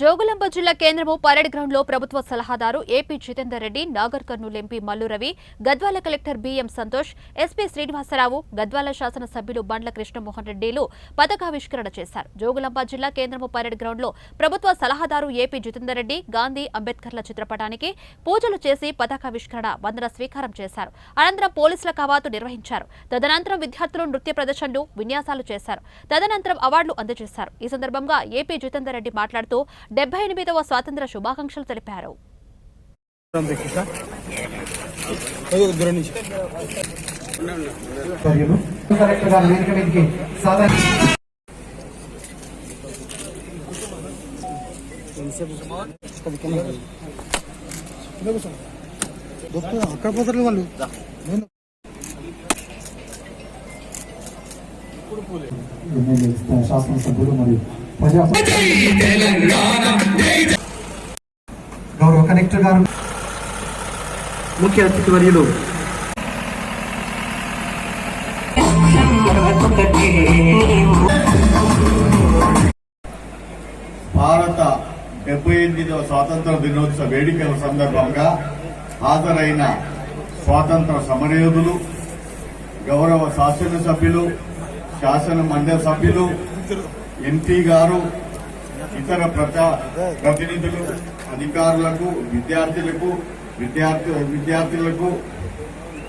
జోగులాంబ జిల్లా కేంద్రము parade ground లో ప్రభుత్వ సలహాదారు AP Jithender Reddy, Nagar Kurnool MP Mallu Ravi, Gadwal collector BM Santosh, SP Srinivasarao, Gadwal శాసన సభ్యులు బండ్ల కృష్ణమోహన్ రెడ్డిలు పతాకావిష్కరణ చేశారు. జోగులాంబ జిల్లా కేంద్రము పరేడ్ గ్రౌండ్ లో ప్రభుత్వ సలహాదారు ఏపీ జితేందర్ రెడ్డి, గాంధీ అంబేద్కర్ల చిత్రపటానికి పూజలు చేసి పతాకావిష్కరణ, వందన స్వీకారం చేశారు. అనంతరం పోలీసుల కవాతు నిర్వహించారు. తదనంతరం విద్యార్థులు నృత్య ప్రదర్శనలు, విన్యాసాలు చేశారు. తదనంతరం అవార్డులు అందజేశారు. ఈ సందర్భంగా ఏపీ జితేందర్ రెడ్డి మాట్లాడుతూ 78వ స్వాతంత్ర శుభాకాంక్షలు తెలిపారు. అక్కడ పోతారు వాళ్ళు శాసనసభ్యులు మరియు గౌరవ కలెక్టర్ గారు, ముఖ్య అతిథి వర్యులు భారత 78వ స్వాతంత్ర దినోత్సవ వేడుకల సందర్భంగా హాజరైన స్వాతంత్ర సమరయోధులు, గౌరవ శాసనసభ్యులు, శాసన మండలి సభ్యులు, ఎంపీ గారు, ఇతర ప్రతినిధులు, అధికారులకు, విద్యార్థులకు,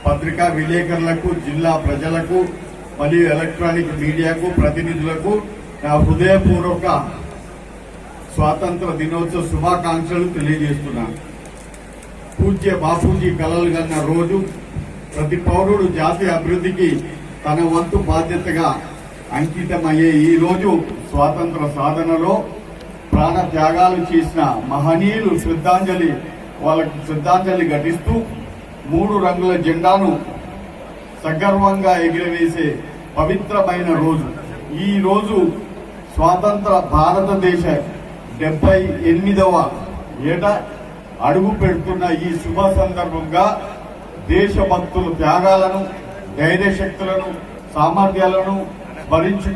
పత్రికా విలేకరులకు, జిల్లా ప్రజలకు మరియు ఎలక్ట్రానిక్ మీడియాకు ప్రతినిధులకు నా హృదయపూర్వక స్వాతంత్ర దినోత్సవ శుభాకాంక్షలు తెలియజేస్తున్నాను. పూజ్య బాపూజీ కలలు కన్న రోజు, ప్రతి పౌరుడు జాతీయ అభివృద్ధికి తన వంతు బాధ్యతగా అంకితమయ్యే ఈ రోజు స్వాతంత్ర సాధనలో ప్రాణ త్యాగాలు చేసిన మహనీయులు వాళ్ళకు శ్రద్ధాంజలి ఘటిస్తూ 3 రంగుల జెండాను సగర్వంగా ఎగిరవేసే పవిత్రమైన రోజు. ఈ రోజు స్వాతంత్ర భారతదేశ 78వ ఏట అడుగు పెడుతున్న ఈ శుభ సందర్భంగా దేశభక్తుల త్యాగాలను, ధైర్యశక్తులను, సామర్థ్యాలను స్మరించు